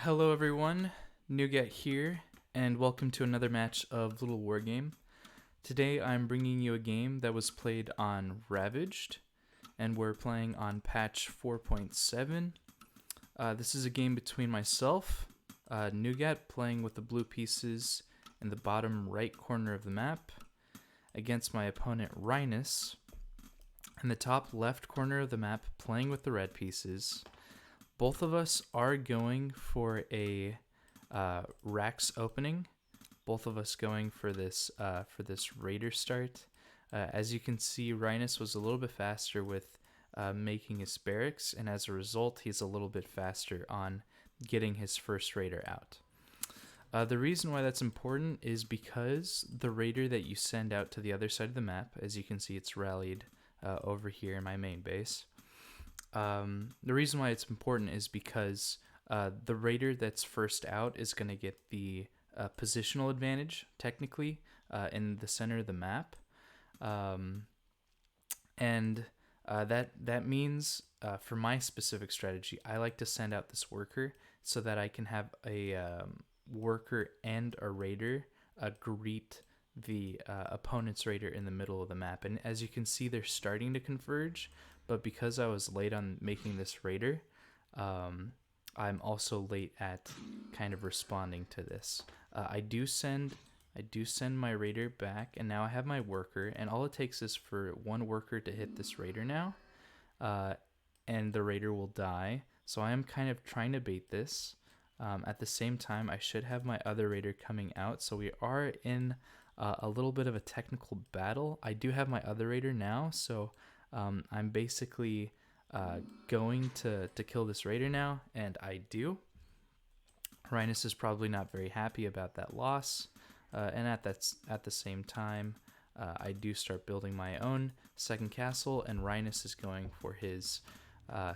Hello everyone, Neagat here, and welcome to another match of Littlewargame. Today I'm bringing you a game that was played on Ravaged, and we're playing on patch 4.7. This is a game between myself, Neagat, playing with the blue pieces in the bottom right corner of the map, against my opponent Rynus, in the top left corner of the map, playing with the red pieces. Both of us are going for a Rax opening. Both of us going for this Raider start. As you can see, Rynus was a little bit faster with making his barracks, and as a result, he's a little bit faster on getting his first Raider out. The reason why that's important is because the Raider that you send out to the other side of the map, as you can see, it's rallied over here in my main base. The reason why it's important is because the Raider that's first out is going to get the positional advantage, technically, in the center of the map. That means, for my specific strategy, I like to send out this worker so that I can have a worker and a Raider greet the opponent's Raider in the middle of the map. And as you can see, they're starting to converge. But because I was late on making this Raider, I'm also late at kind of responding to this. I do send my Raider back, and now I have my worker, and all it takes is for one worker to hit this Raider now, and the Raider will die. So I am kind of trying to bait this. At the same time, I should have my other Raider coming out, so we are in a little bit of a technical battle. I do have my other Raider now, so I'm basically going to kill this Raider now, and I do. Rynus is probably not very happy about that loss, and at the same time, I do start building my own second castle, and Rynus is going for his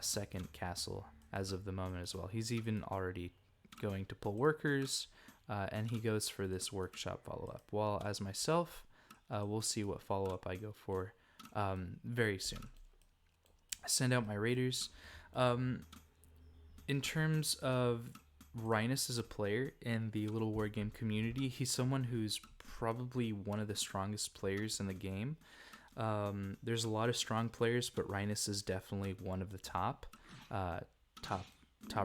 second castle as of the moment as well. He's even already going to pull workers, and he goes for this workshop follow-up. While as myself, we'll see what follow-up I go for very soon. I send out my Raiders. In terms of Rynus as a player in the Littlewargame community, he's someone who's probably one of the strongest players in the game. There's a lot of strong players, but Rynus is definitely one of the top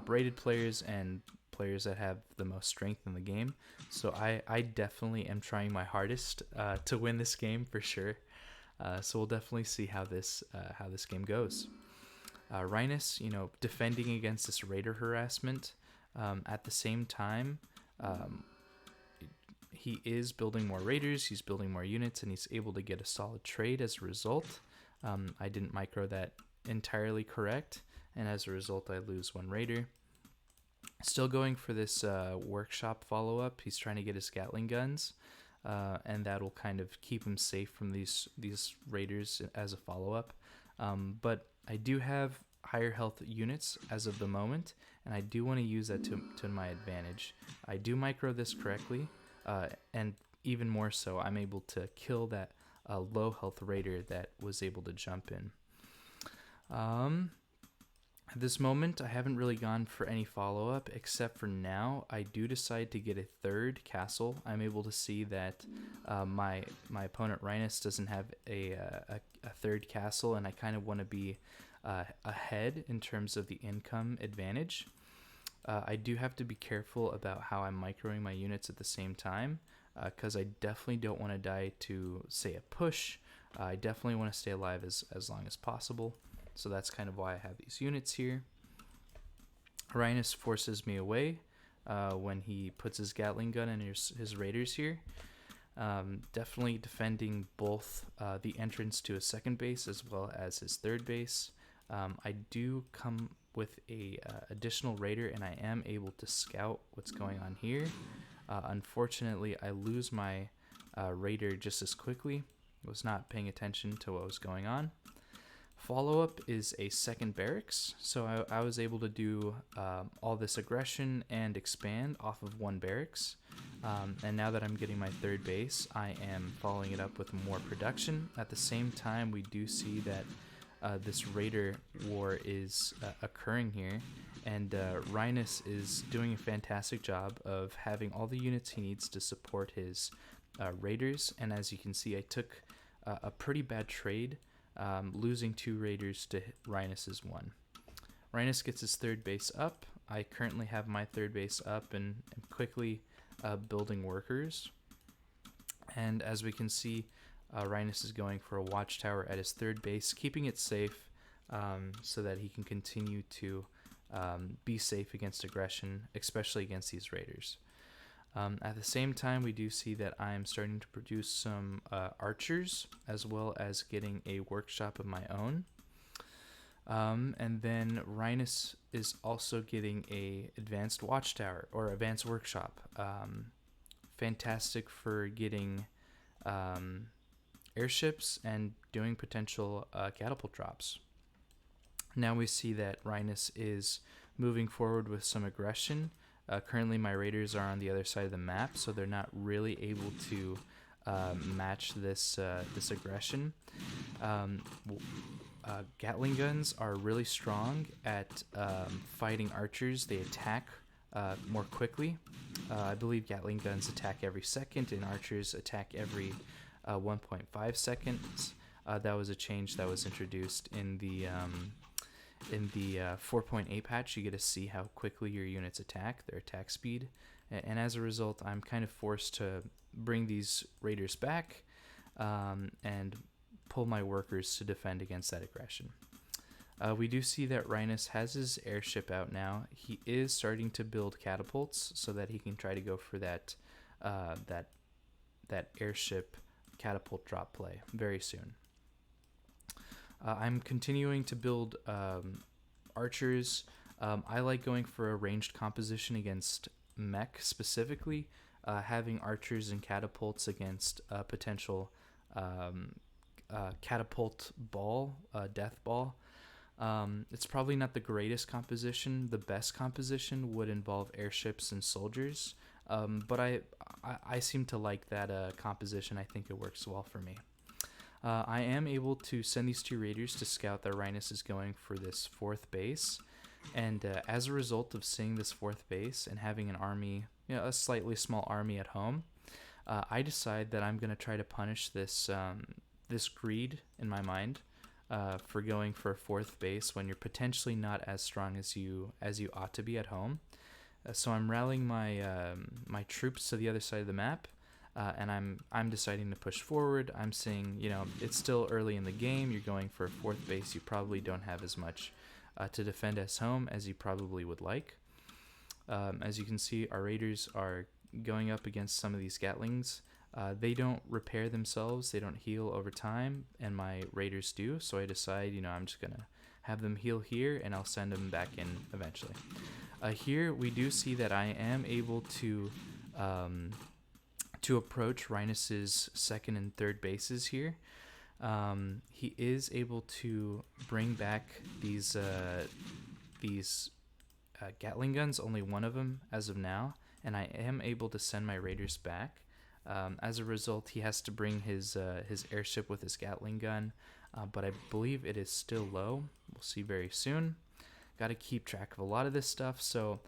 rated players and players that have the most strength in the game. So I definitely am trying my hardest to win this game for sure. So we'll definitely see how this game goes. Rynus, defending against this Raider harassment. At the same time, he is building more Raiders, he's building more units, and he's able to get a solid trade as a result. I didn't micro that entirely correct, and as a result, I lose one Raider. Still going for this workshop follow-up. He's trying to get his Gatling guns. And that will kind of keep him safe from these Raiders as a follow-up. But I do have higher health units as of the moment, and I do want to use that to my advantage. I do micro this correctly, and even more so, I'm able to kill that low health Raider that was able to jump in. At this moment, I haven't really gone for any follow-up, except for now, I do decide to get a third castle. I'm able to see that my opponent Rynus doesn't have a third castle, and I kind of want to be ahead in terms of the income advantage. I do have to be careful about how I'm microing my units at the same time, because I definitely don't want to die to, say, a push. I definitely want to stay alive as long as possible. So that's kind of why I have these units here. Rynus forces me away when he puts his Gatling gun and his Raiders here. Definitely defending both the entrance to his second base as well as his third base. I do come with a additional Raider, and I am able to scout what's going on here. Unfortunately, I lose my Raider just as quickly. I was not paying attention to what was going on. Follow-up is a second barracks, so I was able to do all this aggression and expand off of one barracks, and now that I'm getting my third base, I am following it up with more production. At the same time, we do see that this raider war is occurring here, and Rynus is doing a fantastic job of having all the units he needs to support his raiders. And as you can see, I took a pretty bad trade, losing 2 raiders to Rynus's 1. Rynus gets his 3rd base up. I currently have my 3rd base up and quickly building workers. And as we can see, Rynus is going for a watchtower at his 3rd base, keeping it safe so that he can continue to be safe against aggression, especially against these raiders. At the same time, we do see that I am starting to produce some archers, as well as getting a workshop of my own. And then Rynus is also getting a advanced watchtower or advanced workshop. Fantastic for getting airships and doing potential catapult drops. Now we see that Rynus is moving forward with some aggression. Currently my raiders are on the other side of the map, so they're not really able to match this aggression. Gatling guns are really strong at fighting archers. They attack more quickly. I believe Gatling guns attack every second, and archers attack every 1.5 seconds. That was a change that was introduced in the 4.8 patch. You get to see how quickly your units attack, their attack speed, and as a result, I'm kind of forced to bring these raiders back and pull my workers to defend against that aggression. We do see that Rynus has his airship out now. He is starting to build catapults so that he can try to go for that airship catapult drop play very soon. I'm continuing to build archers. I like going for a ranged composition against mech specifically, having archers and catapults against potential catapult ball, death ball. It's probably not the greatest composition. The best composition would involve airships and soldiers, but I seem to like that composition. I think it works well for me. I am able to send these 2 raiders to scout that Rynus is going for this 4th base, and as a result of seeing this 4th base and having an army, a slightly small army at home, I decide that I'm going to try to punish this this greed in my mind for going for a 4th base when you're potentially not as strong as you ought to be at home. So I'm rallying my my troops to the other side of the map, and I'm deciding to push forward. I'm saying, it's still early in the game. You're going for a 4th base. You probably don't have as much to defend as home as you probably would like. As you can see, our raiders are going up against some of these Gatlings. They don't repair themselves. They don't heal over time, and my raiders do. So I decide, I'm just gonna have them heal here, and I'll send them back in eventually. Here we do see that I am able to approach Rynus's 2nd and 3rd bases here. He is able to bring back these Gatling guns, only 1 of them as of now, and I am able to send my raiders back. As a result, he has to bring his airship with his Gatling gun, but I believe it is still low. We'll see very soon. Got to keep track of a lot of this stuff, so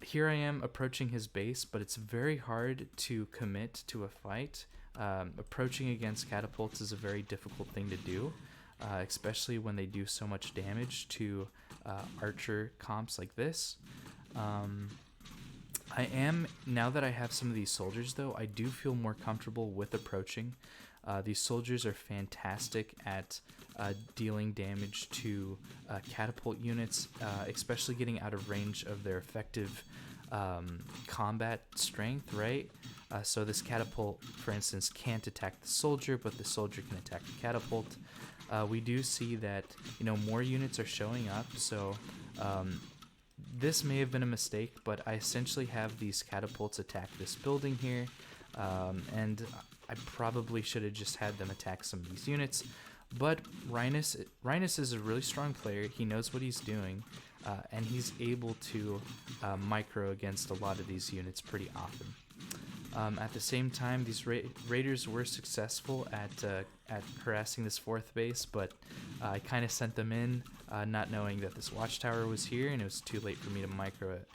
here I am approaching his base, but it's very hard to commit to a fight. Approaching against catapults is a very difficult thing to do, especially when they do so much damage to archer comps like this. Now that I have some of these soldiers, though, I do feel more comfortable with approaching. These soldiers are fantastic at dealing damage to catapult units, especially getting out of range of their effective combat strength, right? So this catapult, for instance, can't attack the soldier, but the soldier can attack the catapult. We do see that, more units are showing up, so this may have been a mistake, but I essentially have these catapults attack this building here, and I probably should have just had them attack some of these units. But Rynus is a really strong player. He knows what he's doing, and he's able to micro against a lot of these units pretty often. At the same time, these raiders were successful at harassing this fourth base, but I kind of sent them in, not knowing that this watchtower was here, and it was too late for me to micro it.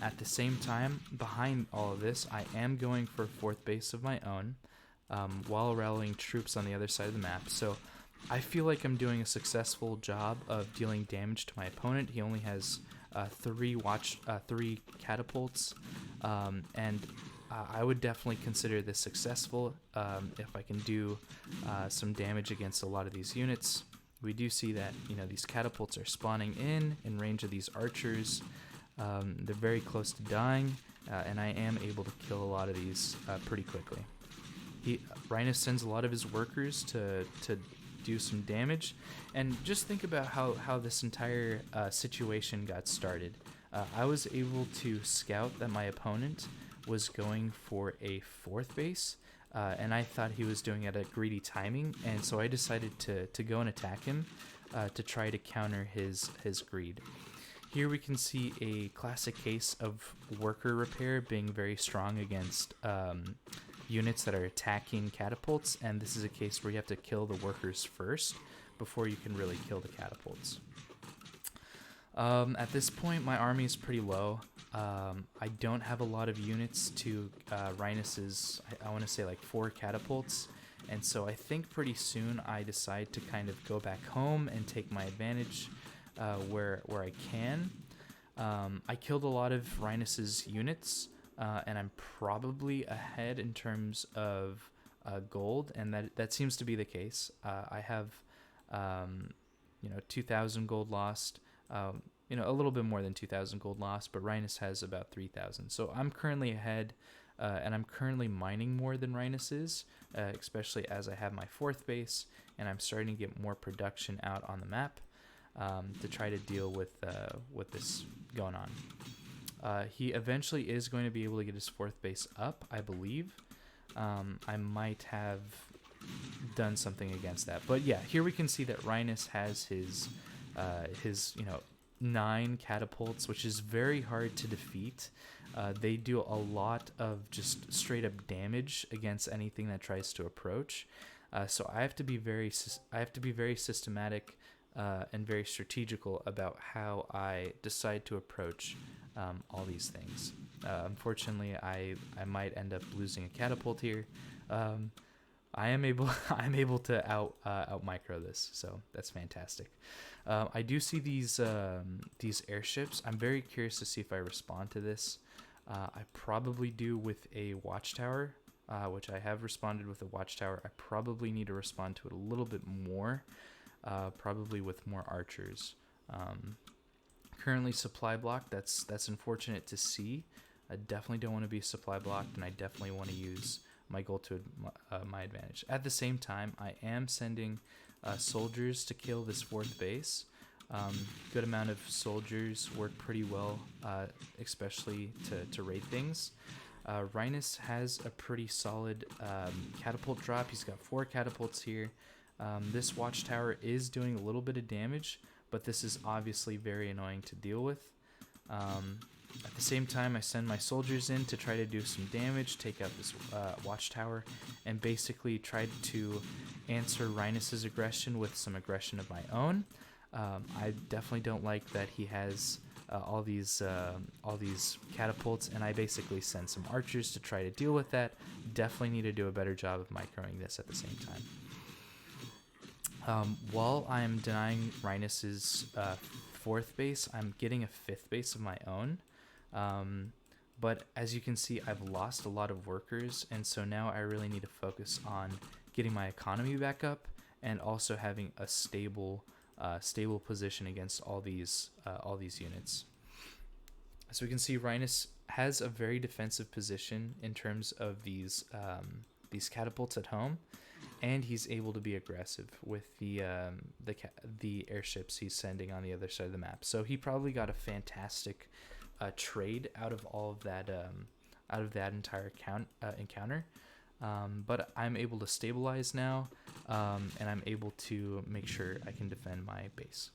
At the same time, behind all of this, I am going for a fourth base of my own, while rallying troops on the other side of the map. So I feel like I'm doing a successful job of dealing damage to my opponent. He only has three catapults, and I would definitely consider this successful if I can do some damage against a lot of these units. We do see that these catapults are spawning in range of these archers. They're very close to dying, and I am able to kill a lot of these pretty quickly. Rynus sends a lot of his workers to do some damage, and just think about how this entire situation got started. I was able to scout that my opponent was going for a fourth base, and I thought he was doing it at greedy timing, and so I decided to go and attack him to try to counter his greed. Here we can see a classic case of worker repair being very strong against units that are attacking catapults, and this is a case where you have to kill the workers first before you can really kill the catapults. At this point, my army is pretty low. I don't have a lot of units to Rynus's, I want to say like 4 catapults, and so I think pretty soon I decide to kind of go back home and take my advantage where I can. I killed a lot of Rynus's units, and I'm probably ahead in terms of gold, and that seems to be the case. I have 2,000 gold lost, a little bit more than 2,000 gold lost, but Rynus has about 3,000. So I'm currently ahead, and I'm currently mining more than Rynus is, especially as I have my 4th base, and I'm starting to get more production out on the map to try to deal with this going on. He eventually is going to be able to get his 4th base up, I believe. I might have done something against that, but yeah, here we can see that Rynus has his 9 catapults, which is very hard to defeat. They do a lot of just straight up damage against anything that tries to approach. So I have to be very systematic and very strategical about how I decide to approach all these things. Unfortunately, I might end up losing a catapult here. I'm able to out micro this, so that's fantastic. I do see these airships. I'm very curious to see if I respond to this. I probably do with a watchtower, which I have responded with a watchtower. I probably need to respond to it a little bit more, probably with more archers. Currently supply blocked. That's unfortunate to see. I definitely don't want to be supply blocked, and I definitely want to use my gold to my advantage. At the same time, I am sending soldiers to kill this 4th base. Good amount of soldiers work pretty well, especially to raid things. Rynus has a pretty solid catapult drop. He's got 4 catapults here. This watchtower is doing a little bit of damage, but this is obviously very annoying to deal with. At the same time, I send my soldiers in to try to do some damage, take out this watchtower, and basically try to answer Rynus's aggression with some aggression of my own. I definitely don't like that he has all these catapults, and I basically send some archers to try to deal with that. Definitely need to do a better job of microing this at the same time. While I'm denying Rynus's 4th base, I'm getting a 5th base of my own. But as you can see, I've lost a lot of workers, and so now I really need to focus on getting my economy back up and also having a stable position against all these units. So we can see Rynus has a very defensive position in terms of these catapults at home, and he's able to be aggressive with the airships he's sending on the other side of the map. So he probably got a fantastic trade out of all of that, out of that entire encounter. But I'm able to stabilize now, and I'm able to make sure I can defend my base.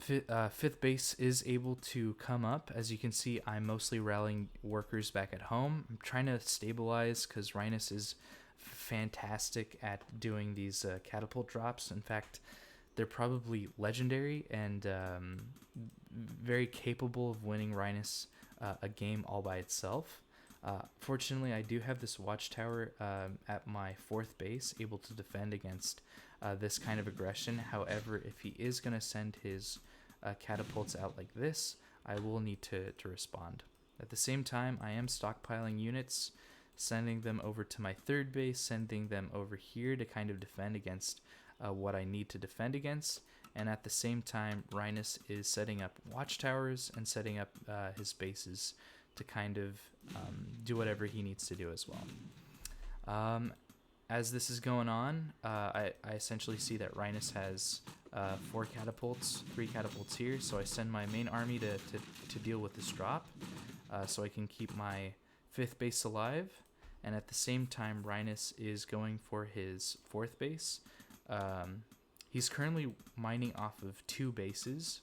Fifth base is able to come up. As you can see, I'm mostly rallying workers back at home. I'm trying to stabilize because Rynus is fantastic at doing these catapult drops. In fact, they're probably legendary and very capable of winning Rynus a game all by itself. Fortunately, I do have this watchtower at my fourth base, able to defend against this kind of aggression. However, if he is going to send his catapults out like this, I will need to respond. At the same time, I am stockpiling units, sending them over to my third base, sending them over here to kind of defend against what I need to defend against. And at the same time, Rynus is setting up watchtowers and setting up his bases to kind of do whatever he needs to do as well. As this is going on, I essentially see that Rynus has 3 catapults here, so I send my main army to deal with this drop, so I can keep my 5th base alive, and at the same time, Rynus is going for his 4th base. He's currently mining off of 2 bases.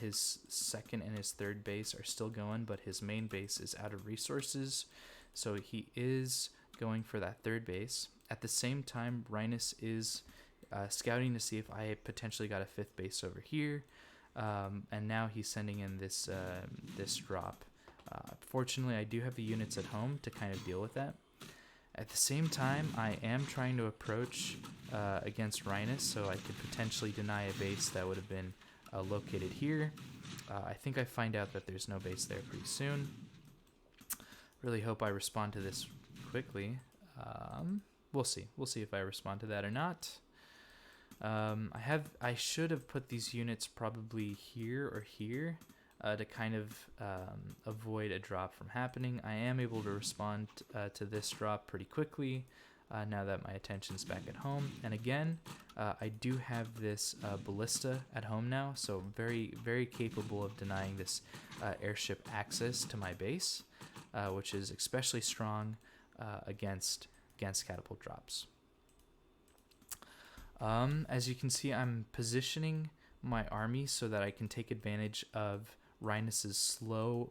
His 2nd and his 3rd base are still going, but his main base is out of resources, so he is going for that 3rd base. At the same time, Rynus is scouting to see if I potentially got a 5th base over here, and now he's sending in this drop. Fortunately, I do have the units at home to kind of deal with that. At the same time, I am trying to approach against Rynus, so I could potentially deny a base that would have been located here. I think I find out that there's no base there pretty soon. Really hope I respond to this quickly. We'll see. We'll see if I respond to that or not. I should have put these units probably here or here to kind of avoid a drop from happening. I am able to respond to this drop pretty quickly now that my attention's back at home. And again, I do have this ballista at home now, so very, very capable of denying this airship access to my base, which is especially strong against catapult drops. As you can see, I'm positioning my army so that I can take advantage of Rynus's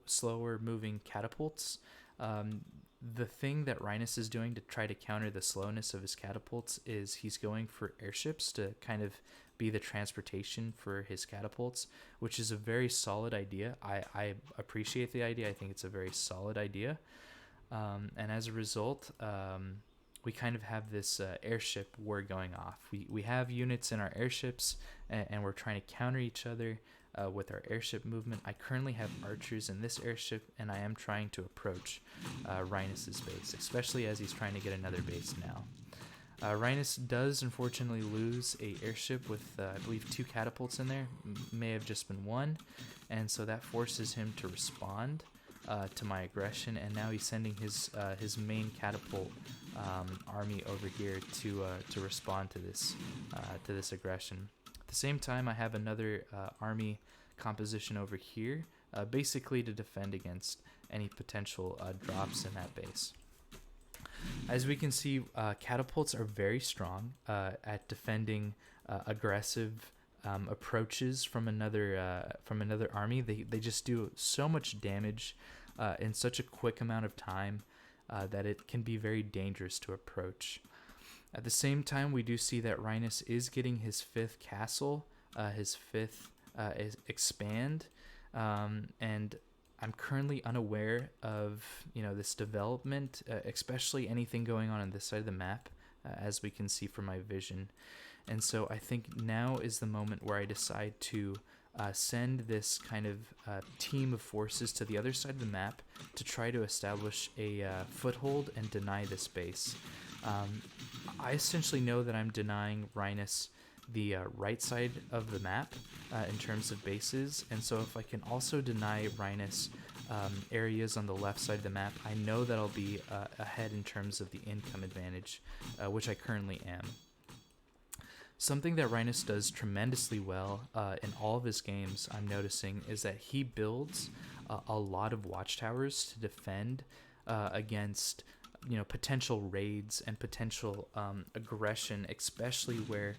slower moving catapults. The thing that Rynus is doing to try to counter the slowness of his catapults is he's going for airships to kind of be the transportation for his catapults, which is a very solid idea. I appreciate the idea. I think it's a very solid idea. And as a result, we kind of have this airship war going off. We have units in our airships, and we're trying to counter each other with our airship movement. I currently have archers in this airship, and I am trying to approach Rynus's base, especially as he's trying to get another base now. Rynus does unfortunately lose a airship with, I believe, 2 catapults in there. May have just been 1, and so that forces him to respond to my aggression, and now he's sending his main catapult army over here to respond to this aggression. At the same time, I have another army composition over here, basically to defend against any potential drops in that base. As we can see, catapults are very strong at defending aggressive approaches from another army. They just do so much damage in such a quick amount of time that it can be very dangerous to approach. At the same time, we do see that Rynus is getting his 5th castle, his 5th expand, and I'm currently unaware of this development, especially anything going on this side of the map, as we can see from my vision. And so I think now is the moment where I decide to send this kind of team of forces to the other side of the map to try to establish a foothold and deny this base. I essentially know that I'm denying Rynus the right side of the map in terms of bases, and so if I can also deny Rynus areas on the left side of the map, I know that I'll be ahead in terms of the income advantage, which I currently am. Something that Rynus does tremendously well in all of his games, I'm noticing, is that he builds a lot of watchtowers to defend against potential raids and potential aggression, especially where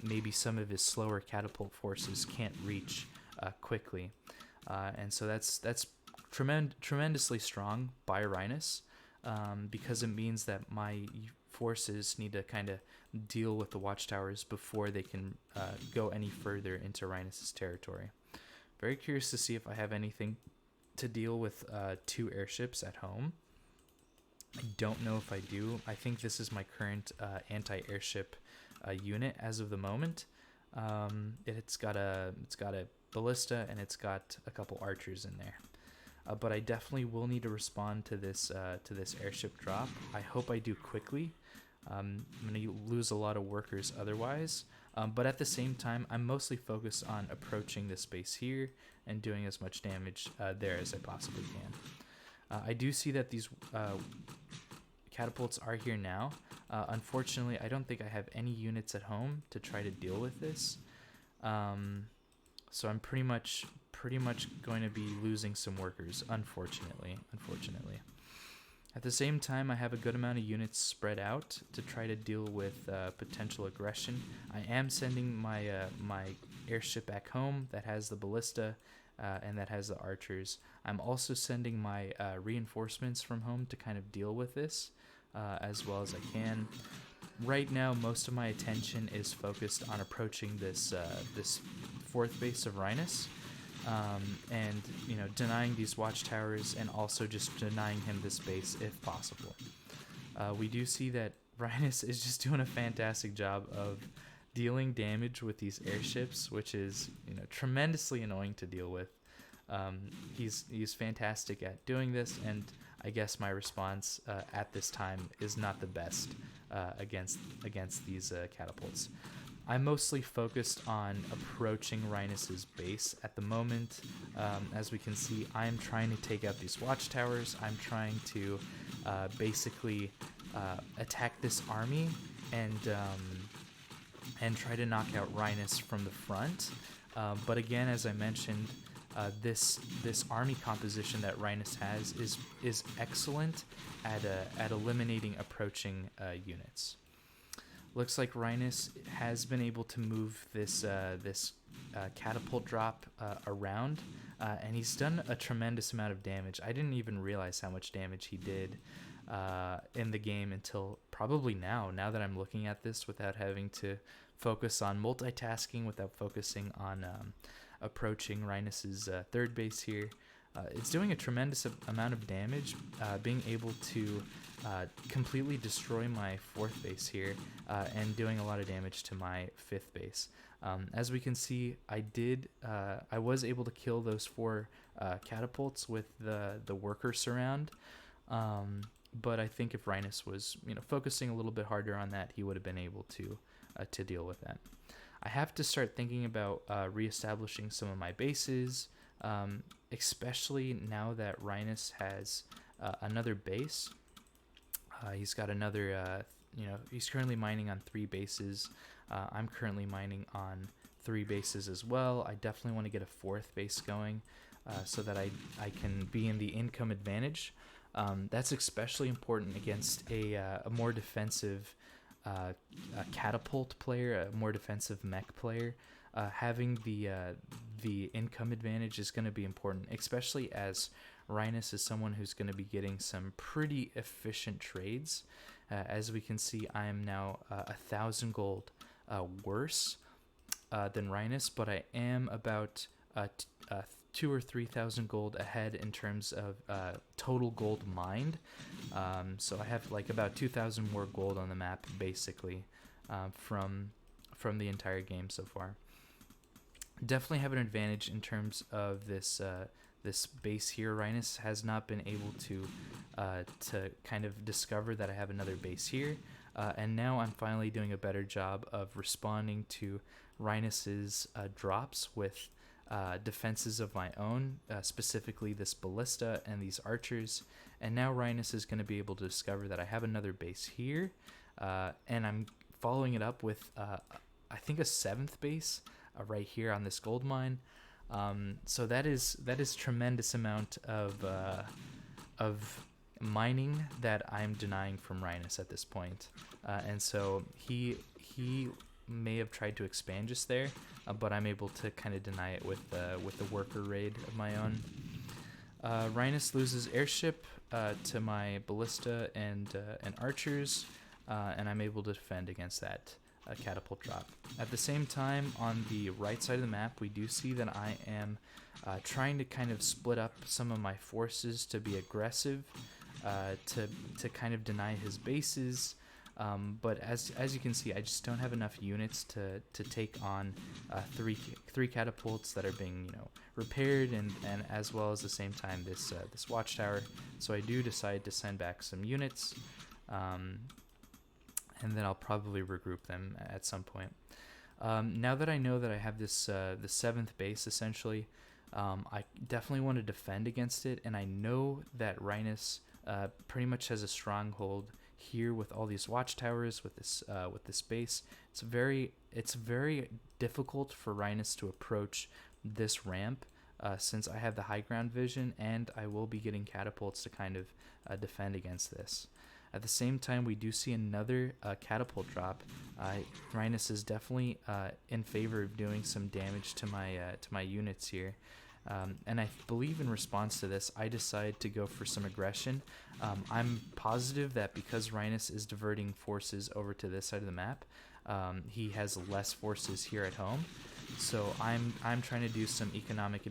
maybe some of his slower catapult forces can't reach quickly. And so that's tremendously strong by Rynus, because it means that my forces need to kind of deal with the watchtowers before they can go any further into Rynus's territory. Very curious to see if I have anything to deal with 2 airships at home. I don't know if I do. I think this is my current anti-airship unit as of the moment. It's got a ballista and it's got a couple archers in there. But I definitely will need to respond to this airship drop. I hope I do quickly. I'm going to lose a lot of workers otherwise. But at the same time, I'm mostly focused on approaching this base here and doing as much damage there as I possibly can. I do see that these catapults are here now. Unfortunately, I don't think I have any units at home to try to deal with this. So I'm pretty much going to be losing some workers, unfortunately. At the same time, I have a good amount of units spread out to try to deal with potential aggression. I am sending my my airship back home that has the ballista and that has the archers. I'm also sending my reinforcements from home to kind of deal with this as well as I can. Right now, most of my attention is focused on approaching this this 4th base of Rynus. And denying these watchtowers and also just denying him this base if possible. We do see that Rynus is just doing a fantastic job of dealing damage with these airships, which is tremendously annoying to deal with. He's fantastic at doing this, and I guess my response at this time is not the best against these catapults. I'm mostly focused on approaching Rynus's base at the moment. As we can see, I'm trying to take out these watchtowers. I'm trying to basically attack this army and try to knock out Rynus from the front. But again, as I mentioned, this army composition that Rynus has is excellent at eliminating approaching units. Looks like Rynus has been able to move this catapult drop around, and he's done a tremendous amount of damage. I didn't even realize how much damage he did in the game until probably now that I'm looking at this without having to focus on multitasking, without focusing on approaching Rynus's 3rd base here. It's doing a tremendous amount of damage, being able to completely destroy my 4th base here and doing a lot of damage to my 5th base. As we can see, I was able to kill those 4 catapults with the worker surround, but I think if Rynus was focusing a little bit harder on that, he would have been able to deal with that. I have to start thinking about reestablishing some of my bases, especially now that Rynus has another base. He's got another, he's currently mining on 3 bases. I'm currently mining on 3 bases as well. I definitely want to get a 4th base going so that I can be in the income advantage. That's especially important against a more defensive catapult player, a more defensive mech player. Having the income advantage is going to be important, especially as Rynus is someone who's going to be getting some pretty efficient trades. As we can see, I am now 1,000 gold worse than Rynus, but I am about 2,000 or 3,000 gold ahead in terms of total gold mined. So I have like about 2,000 more gold on the map, basically, from the entire game so far. Definitely have an advantage in terms of this this base here. Rynus has not been able to kind of discover that I have another base here, and now I'm finally doing a better job of responding to Rynus's drops with defenses of my own, specifically this ballista and these archers. And now Rynus is going to be able to discover that I have another base here, and I'm following it up with I think a 7th base right here on this gold mine. So that is tremendous amount of mining that I'm denying from Rynus at this point. And so he may have tried to expand just there, but I'm able to kind of deny it with the worker raid of my own. Rynus loses airship to my ballista and archers, and I'm able to defend against that catapult drop. At the same time, on the right side of the map, we do see that I am trying to kind of split up some of my forces to be aggressive, to kind of deny his bases. But as you can see, I just don't have enough units to take on three catapults that are being repaired, and as well as the same time this watchtower. So I do decide to send back some units, and then I'll probably regroup them at some point. Now that I know that I have this the 7th base essentially, I definitely want to defend against it, and I know that Rynus pretty much has a stronghold here with all these watchtowers, with this base. It's very difficult for Rynus to approach this ramp, since I have the high ground vision, and I will be getting catapults to kind of defend against this. At the same time, we do see another catapult drop. Rynus is definitely in favor of doing some damage to my units here. And I believe in response to this, I decide to go for some aggression. I'm positive that because Rynus is diverting forces over to this side of the map, he has less forces here at home. So I'm trying to do some economic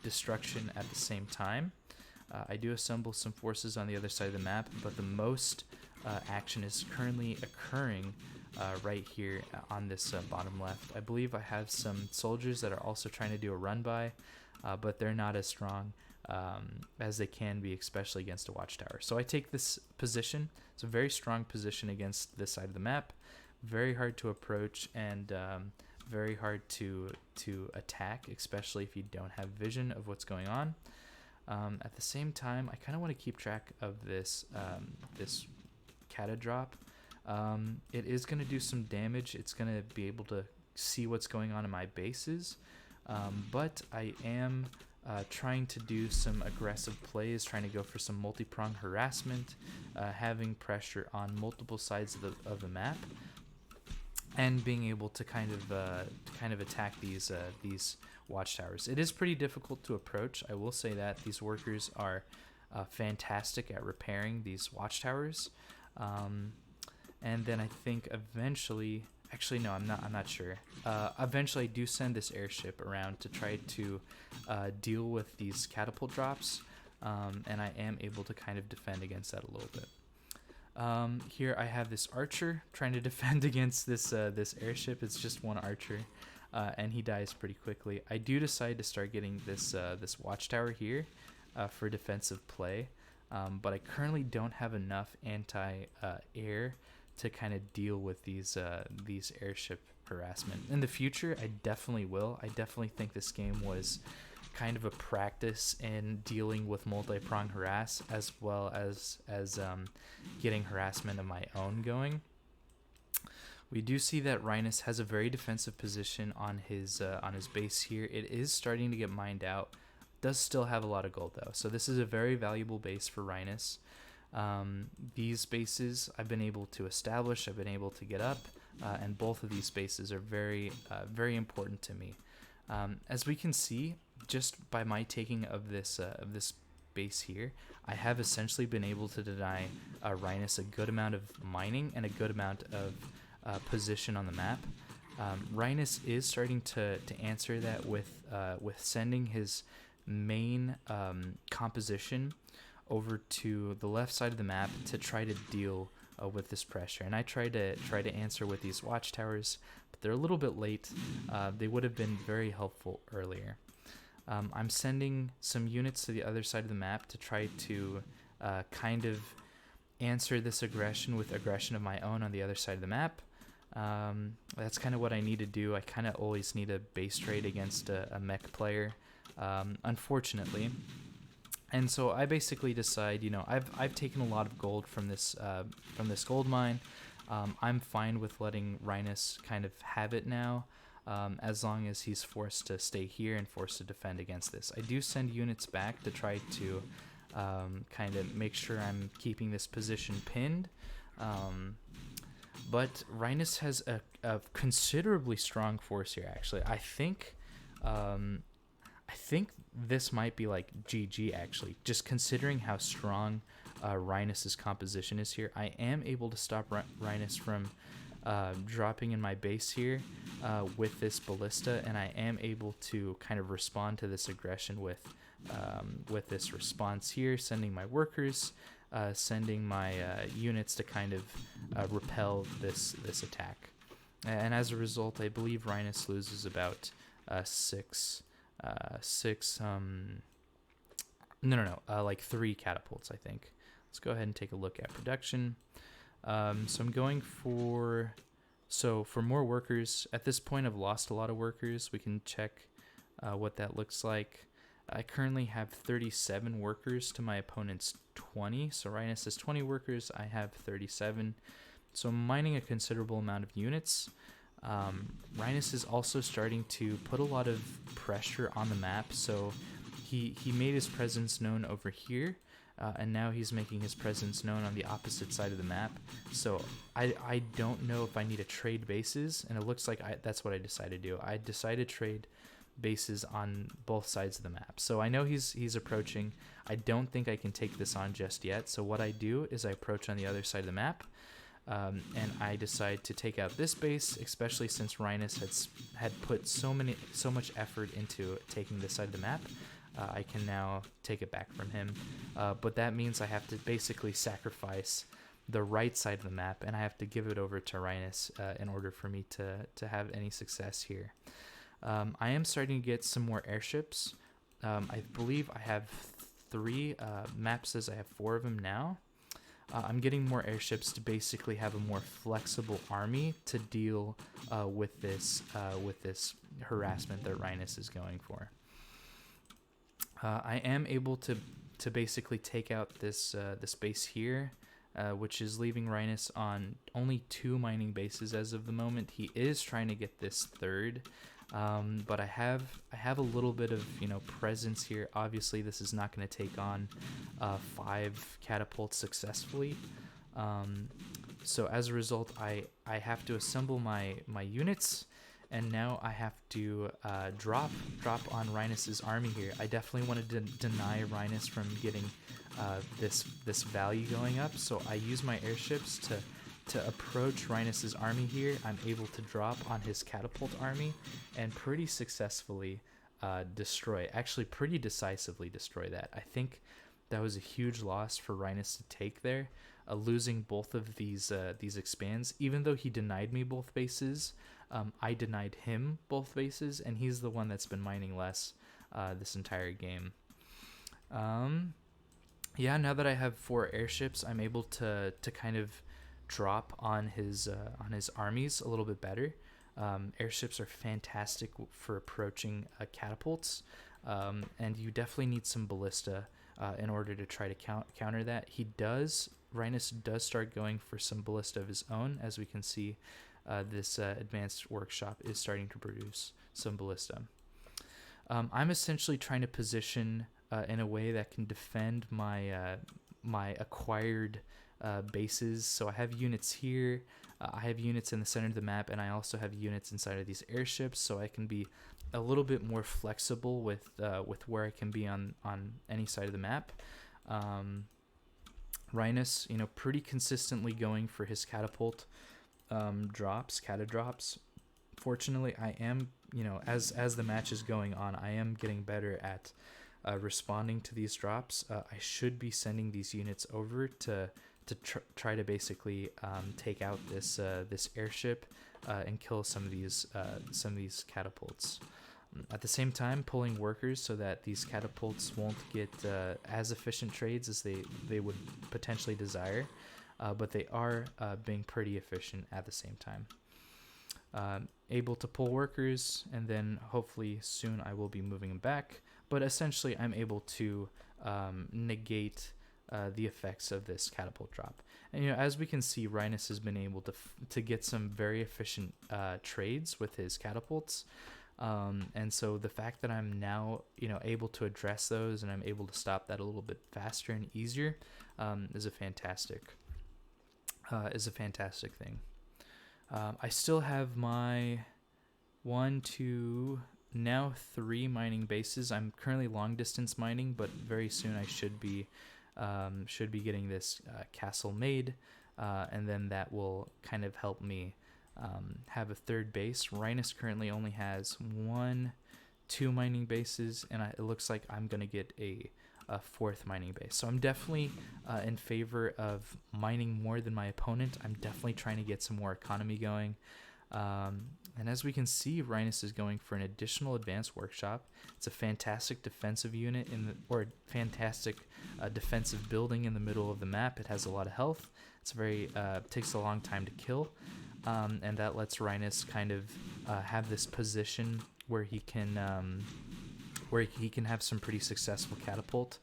destruction at the same time. I do assemble some forces on the other side of the map, but the most action is currently occurring right here on this bottom left. I believe I have some soldiers that are also trying to do a run by, but they're not as strong as they can be, especially against a watchtower. So I take this position. It's a very strong position against this side of the map. Very hard to approach, and very hard to attack, especially if you don't have vision of what's going on. At the same time, I kind of want to keep track of this this cata drop. It is going to do some damage. It's going to be able to see what's going on in my bases, but I am trying to do some aggressive plays, trying to go for some multi-prong harassment, having pressure on multiple sides of the map, and being able to kind of attack these watchtowers. It is pretty difficult to approach. I will say that these workers are fantastic at repairing these watchtowers. And then I think eventually, actually no, I'm not sure. Eventually I do send this airship around to try to deal with these catapult drops, and I am able to kind of defend against that a little bit. Here I have this archer trying to defend against this airship. It's just one archer, and he dies pretty quickly. I do decide to start getting this watchtower here for defensive play, but I currently don't have enough anti-air to kind of deal with these airship harassment. In the future, I definitely will. I definitely think this game was kind of a practice in dealing with multi-prong harass, as well as getting harassment of my own going. We do see that Rynus has a very defensive position on his base here. It is starting to get mined out. Does still have a lot of gold though, so this is a very valuable base for Rynus. These bases I've been able to establish, I've been able to get up, and both of these bases are very important to me. As we can see, just by my taking of this base here, I have essentially been able to deny Rynus a good amount of mining and a good amount of position on the map. Rynus is starting to answer that with sending his main composition over to the left side of the map to try to deal with this pressure, and I try to answer with these watchtowers, but they're a little bit late. They would have been very helpful earlier. I'm sending some units to the other side of the map to try to kind of answer this aggression with aggression of my own on the other side of the map. That's kind of what I need to do. I kind of always need a base trade against a mech player, unfortunately. And so I basically decide, I've taken a lot of gold from this gold mine. I'm fine with letting Rynus kind of have it now, as long as he's forced to stay here and forced to defend against this. I do send units back to try to kind of make sure I'm keeping this position pinned. But Rynus has a considerably strong force here, actually. I think this might be like GG, actually. Just considering how strong Rynus's composition is here, I am able to stop Rynus from dropping in my base here with this ballista, and I am able to kind of respond to this aggression with this response here, sending my workers, sending my units to kind of repel this attack. And as a result, I believe Rynus loses about like 3 catapults, I think. Let's go ahead and take a look at production. So I'm going for more workers. At this point, I've lost a lot of workers. We can check what that looks like. I currently have 37 workers to my opponent's 20. So Rynus has 20 workers. I have 37. So I'm mining a considerable amount of units. Rynus is also starting to put a lot of pressure on the map. So he made his presence known over here. And now he's making his presence known on the opposite side of the map. So I don't know if I need to trade bases, and it looks like that's what I decided to do. I decided to trade bases on both sides of the map. So I know he's approaching. I don't think I can take this on just yet. So what I do is I approach on the other side of the map, and I decide to take out this base, especially since Rynus had put so much effort into taking this side of the map. I can now take it back from him, but that means I have to basically sacrifice the right side of the map, and I have to give it over to Rynus in order for me to have any success here. I am starting to get some more airships. I believe I have 3. Map says I have 4 of them now. I'm getting more airships to basically have a more flexible army to deal with this harassment that Rynus is going for. I am able to basically take out this base here, which is leaving Rynus on only 2 mining bases as of the moment. He is trying to get this 3rd, but I have a little bit of presence here. Obviously, this is not going to take on 5 catapults successfully. So as a result, I have to assemble my units. And now I have to drop on Rynus's army here. I definitely wanted to deny Rynus from getting this value going up. So I use my airships to approach Rynus's army here. I'm able to drop on his catapult army and pretty successfully actually pretty decisively destroy that. I think that was a huge loss for Rynus to take there, losing both of these expands. Even though he denied me both bases, I denied him both bases, and he's the one that's been mining less this entire game. Yeah, now that I have 4 airships, I'm able to kind of drop on his armies a little bit better. Airships are fantastic for approaching catapults, and you definitely need some ballista in order to try to counter that. Rynus does start going for some ballista of his own. As we can see, this advanced workshop is starting to produce some ballista. I'm essentially trying to position in a way that can defend my acquired bases. So I have units here, I have units in the center of the map, and I also have units inside of these airships, so I can be a little bit more flexible with where I can be on any side of the map. Rynus, pretty consistently going for his catapult cata drops. Fortunately, I am, as the match is going on, I am getting better at responding to these drops. I should be sending these units over to try to basically take out this airship and kill some of these catapults. At the same time, pulling workers so that these catapults won't get as efficient trades as they would potentially desire, but they are being pretty efficient at the same time. Able to pull workers, and then hopefully soon I will be moving them back, but essentially I'm able to negate the effects of this catapult drop. And as we can see, Rynus has been able to get some very efficient trades with his catapults. And so the fact that I'm now, able to address those and I'm able to stop that a little bit faster and easier, is a fantastic thing. I still have my 1, 2, now 3 mining bases. I'm currently long distance mining, but very soon I should be getting this castle made, and then that will kind of help me have a third base. Rynus currently only has 1, 2 mining bases, and it looks like I'm gonna get a fourth mining base. So I'm definitely in favor of mining more than my opponent. I'm definitely trying to get some more economy going. And as we can see, Rynus is going for an additional advanced workshop. It's a fantastic defensive unit or fantastic defensive building in the middle of the map. It has a lot of health. It's very takes a long time to kill, and that lets Rynus kind of have this position where he can have some pretty successful catapult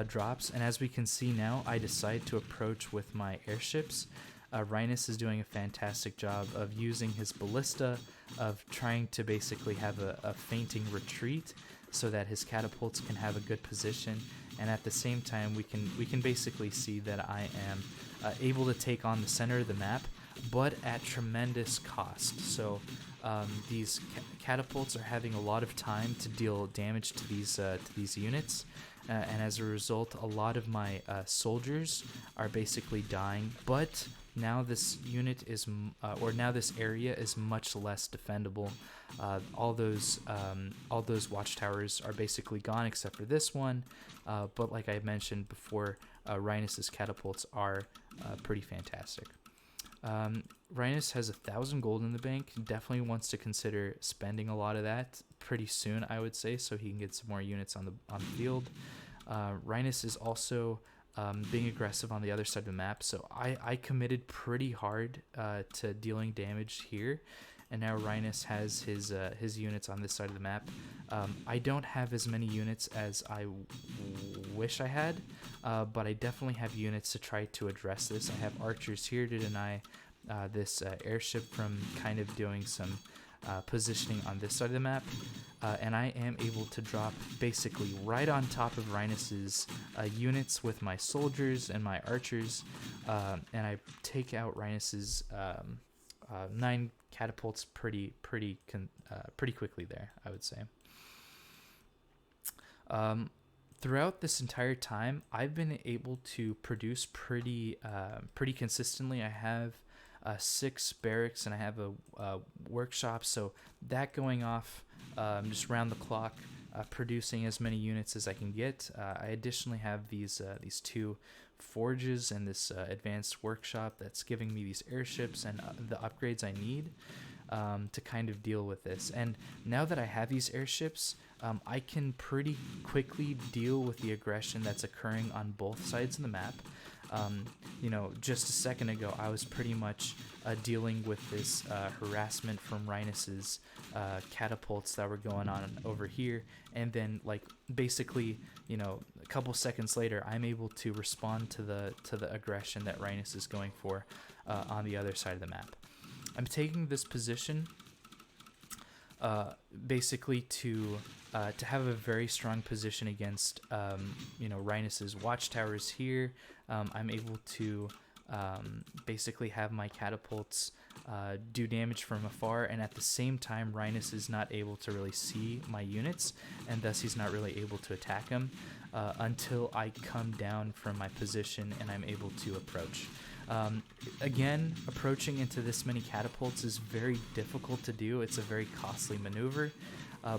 drops. And as we can see now, I decide to approach with my airships. Rynus is doing a fantastic job of using his ballista, of trying to basically have a feinting retreat so that his catapults can have a good position. And at the same time, we can basically see that I am able to take on the center of the map, but at tremendous cost. So these catapults are having a lot of time to deal damage to these units, and as a result, a lot of my soldiers are basically dying. But now this unit is, now this area is much less defendable. All those watchtowers are basically gone except for this one. But like I mentioned before, Rynus's catapults are pretty fantastic. Rynus has 1,000 gold in the bank. Definitely wants to consider spending a lot of that pretty soon, I would say, so he can get some more units on the field. Rynus is also being aggressive on the other side of the map, so I committed pretty hard to dealing damage here, and now Rynus has his units on this side of the map. I don't have as many units as I wish I had, but I definitely have units to try to address this. I have archers here to deny this airship from kind of doing some positioning on this side of the map, and I am able to drop basically right on top of Rynus's units with my soldiers and my archers, and I take out Rynus's 9 catapults pretty quickly there, I would say. Throughout this entire time, I've been able to produce pretty consistently. I have 6 barracks and I have a workshop, so that going off just round the clock, producing as many units as I can get. I additionally have these 2 forges and this advanced workshop that's giving me these airships and the upgrades I need to kind of deal with this. And now that I have these airships, I can pretty quickly deal with the aggression that's occurring on both sides of the map. Just a second ago, I was pretty much dealing with this harassment from Rynus's catapults that were going on over here, and then basically, a couple seconds later, I'm able to respond to the aggression that Rynus is going for on the other side of the map. I'm taking this position basically to have a very strong position against Rynus's watchtowers here. I'm able to basically have my catapults do damage from afar, and at the same time Rynus is not able to really see my units, and thus he's not really able to attack them until I come down from my position and I'm able to approach. Again, approaching into this many catapults is very difficult to do. It's a very costly maneuver,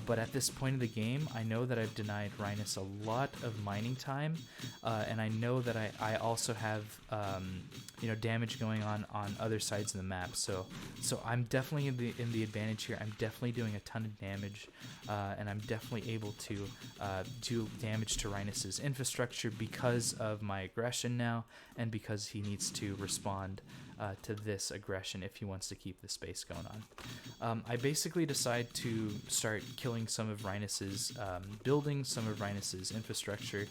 but at this point of the game, I know that I've denied Rynus a lot of mining time, and I know that I also have damage going on other sides of the map. So I'm definitely in the advantage here. I'm definitely doing a ton of damage, and I'm definitely able to do damage to Rynus's infrastructure because of my aggression now, and because he needs to respond to this aggression if he wants to keep the space going on. I basically decide to start killing some of Rynus's buildings, some of Rynus's infrastructure.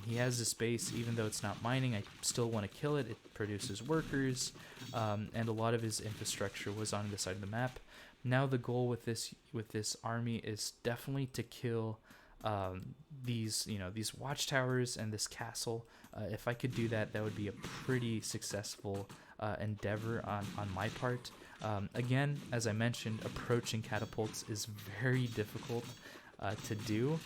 He has this base, even though it's not mining, I still want to kill it. It produces workers, and a lot of his infrastructure was on the side of the map. Now the goal with this army is definitely to kill these these watchtowers and this castle. If I could do that, that would be a pretty successful endeavor on my part. Again, as I mentioned, approaching catapults is very difficult to do,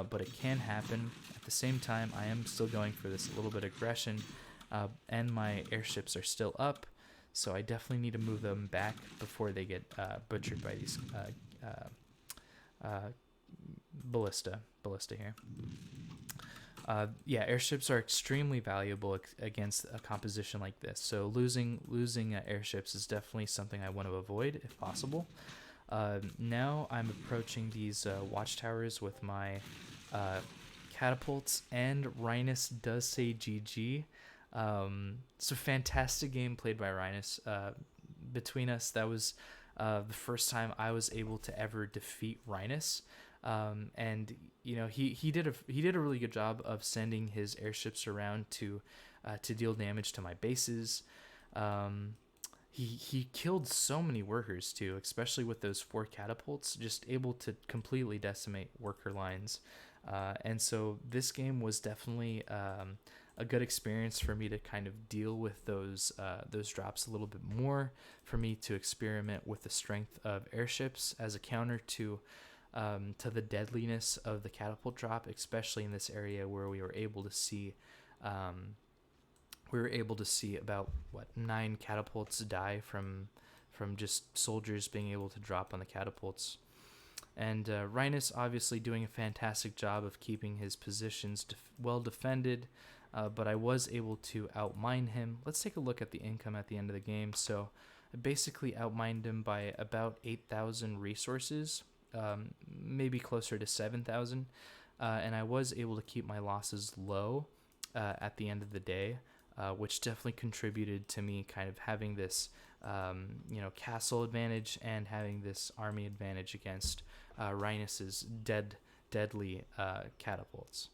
but it can happen. At the same time, I am still going for this little bit of aggression, and my airships are still up, so I definitely need to move them back before they get butchered by these ballista here. Yeah, airships are extremely valuable against a composition like this. So losing airships is definitely something I want to avoid if possible. Now I'm approaching these watchtowers with my catapults, and Rynus does say GG. So fantastic game played by Rynus. Between us, that was the first time I was able to ever defeat Rynus. And he did a really good job of sending his airships around to deal damage to my bases. He killed so many workers too, especially with those 4 catapults, just able to completely decimate worker lines. And so this game was definitely a good experience for me to kind of deal with those drops a little bit more, for me to experiment with the strength of airships as a counter to the deadliness of the catapult drop, especially in this area where we were able to see about 9 catapults die from just soldiers being able to drop on the catapults. And Rynus obviously doing a fantastic job of keeping his positions well defended, but I was able to outmine him. Let's take a look at the income at the end of the game. So I basically outmined him by about 8,000 resources, maybe closer to 7,000, and I was able to keep my losses low at the end of the day, which definitely contributed to me kind of having this castle advantage and having this army advantage against Rynus's deadly catapults.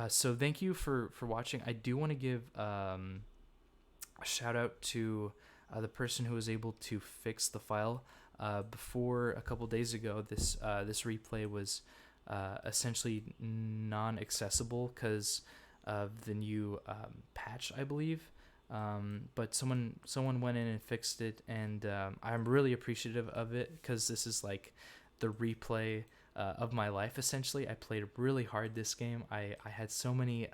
So thank you for watching. I do want to give a shout out to the person who was able to fix the file. Before a couple days ago, this replay was essentially non-accessible because of the new patch, I believe. But someone went in and fixed it, and I'm really appreciative of it, because this is like the replay of my life. Essentially, I played really hard this game. I had so many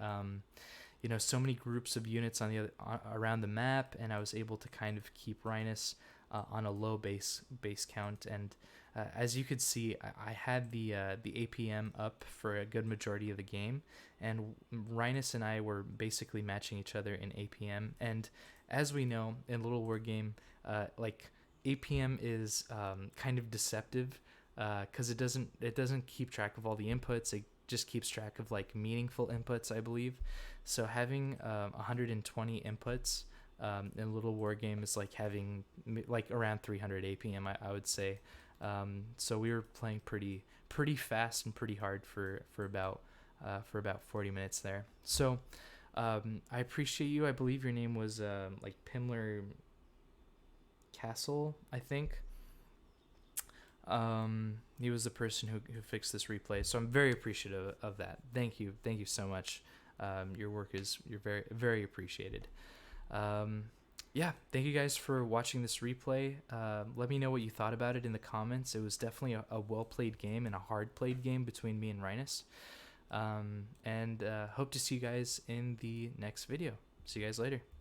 so many groups of units on around the map, and I was able to kind of keep Rynus on a low base count. And as you could see, I had the APM up for a good majority of the game, and Rynus and I were basically matching each other in APM. And as we know, in Littlewargame, like APM is kind of deceptive, because it doesn't keep track of all the inputs. It just keeps track of like meaningful inputs, I believe. So having 120 inputs in Littlewargame is like having like around 300 APM, I would say. So we were playing pretty fast and pretty hard for about 40 minutes there. So I appreciate you. I believe your name was like Pimler Castle, I think. He was the person who fixed this replay, so I'm very appreciative of that. Thank you so much. You're very, very appreciated. Yeah, thank you guys for watching this replay. Let me know what you thought about it in the comments. It was definitely a well played game and a hard played game between me and Rynus. And hope to see you guys in the next video. See you guys later.